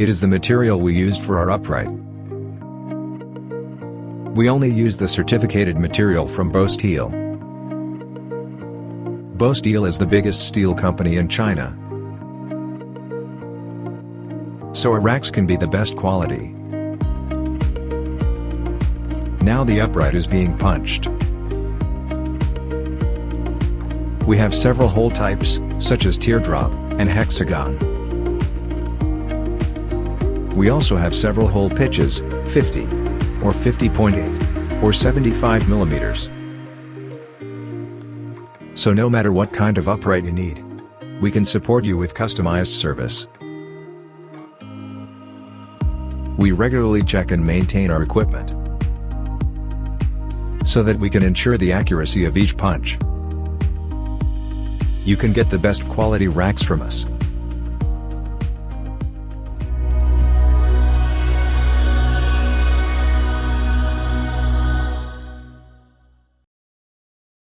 It is the material we used for our upright. We only use the certificated material from Bo Steel. Bo Steel is the biggest steel company in China, so our racks can be the best quality. Now the upright is being punched. We have several hole types, such as teardrop and hexagon. We also have several hole pitches, 50, or 50.8, or 75 millimeters. So no matter what kind of upright you need, we can support you with customized service. We regularly check and maintain our equipment, so that we can ensure the accuracy of each punch. You can get the best quality racks from us.